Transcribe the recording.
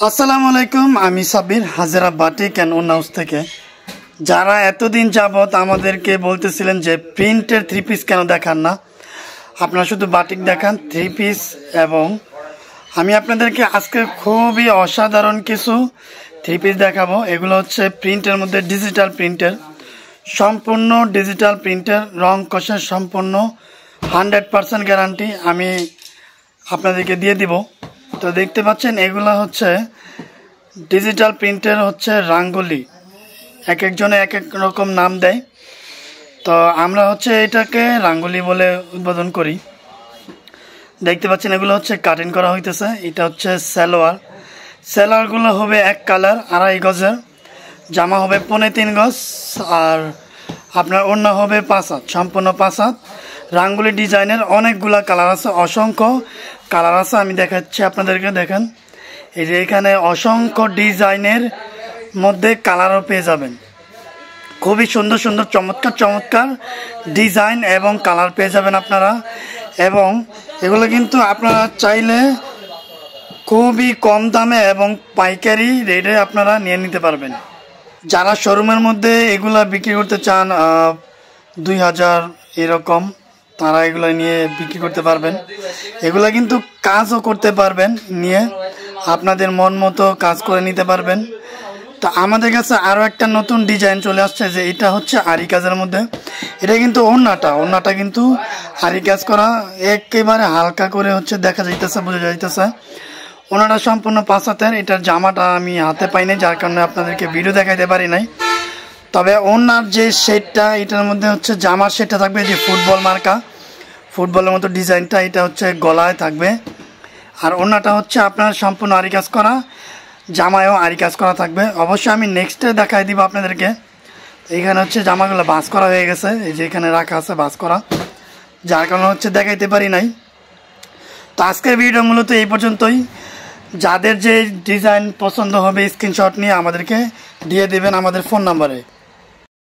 আসসালামু আলাইকুম, আমি Sabbir Hazra batik and on house থেকে। যারা এতদিন যাবত আমাদেরকে বলতেছিলেন যে প্রিন্টের থ্রি পিস কেন দেখান না, আপনারা শুধু বাটিক দেখান, থ্রি পিস। এবং আমি আপনাদেরকে আজকে খুবই অসাধারণ কিছু থ্রি পিস দেখাবো। এগুলো হচ্ছে প্রিন্টের মধ্যে ডিজিটাল প্রিন্টের, সম্পূর্ণ ডিজিটাল প্রিন্টের, রং কষের সম্পূর্ণ 100% গ্যারান্টি আমি আপনাদেরকে দিয়ে দিব। তো দেখতে পাচ্ছেন এগুলো হচ্ছে ডিজিটাল প্রিন্টের, হচ্ছে রাঙ্গুলি। এক একজনে এক এক রকম নাম দেয়, তো আমরা হচ্ছে এটাকে রাঙ্গুলি বলে উদ্বোধন করি। দেখতে পাচ্ছেন এগুলো হচ্ছে কাটিং করা হইতেছে। এটা হচ্ছে সেলোয়ারগুলো হবে এক কালার, 2.5 গজের, জামা হবে 3.25 গজ, আর আপনার ওড়না হবে 5 হাত, সম্পূর্ণ 5 হাত। রাঙ্গুলি ডিজাইনের অনেকগুলা কালার আছে, অসংখ্য কালার আছে। আমি দেখাচ্ছি আপনাদেরকে, দেখেন এই যে এখানে অসংখ্য ডিজাইনের মধ্যে কালারও পেয়ে যাবেন। খুবই সুন্দর সুন্দর চমৎকার চমৎকার ডিজাইন এবং কালার পেয়ে যাবেন আপনারা। এবং এগুলো কিন্তু আপনারা চাইলে খুবই কম দামে এবং পাইকারি রেটে আপনারা নিয়ে নিতে পারবেন। যারা শোরুমের মধ্যে এগুলা বিক্রি করতে চান 2000 এরকম, তারা এগুলো নিয়ে বিক্রি করতে পারবেন। এগুলা কিন্তু কাজও করতে পারবেন, নিয়ে আপনাদের মন মতো কাজ করে নিতে পারবেন। তো আমাদের কাছে আরও একটা নতুন ডিজাইন চলে আসছে, যে এটা হচ্ছে আরি কাজের মধ্যে। এটা কিন্তু ওড়নাটা কিন্তু আরি কাজ করা, একেবারে হালকা করে হচ্ছে দেখা যাইতেছে, বোঝা যাইতেছে। ওড়নাটা সম্পূর্ণ 5 হাতের। এটার জামাটা আমি হাতে পাই নাই, যার কারণে আপনাদেরকে ভিডিও দেখাইতে পারি নাই। তবে ওড়নার যে শেডটা, এটার মধ্যে হচ্ছে জামার শেডটা থাকবে যে ফুটবল মার্কা, ফুটবলের মতো ডিজাইনটা, এটা হচ্ছে গলায় থাকবে। আর ওড়নাটা হচ্ছে আপনার সম্পূর্ণ আরি কাজ করা, জামায়ও আরি কাজ করা থাকবে। অবশ্যই আমি নেক্সটে দেখাই দিব আপনাদেরকে। এইখানে হচ্ছে জামাগুলো ভাঁজ করা হয়ে গেছে, এই যে এখানে রাখা আছে ভাঁজ করা, যার কারণে হচ্ছে দেখাইতে পারি নাই। তো আজকের ভিডিও মূলত এই পর্যন্তই। যাদের যে ডিজাইন পছন্দ হবে স্ক্রিনশট নিয়ে আমাদেরকে দিয়ে দেবেন আমাদের ফোন নাম্বারে।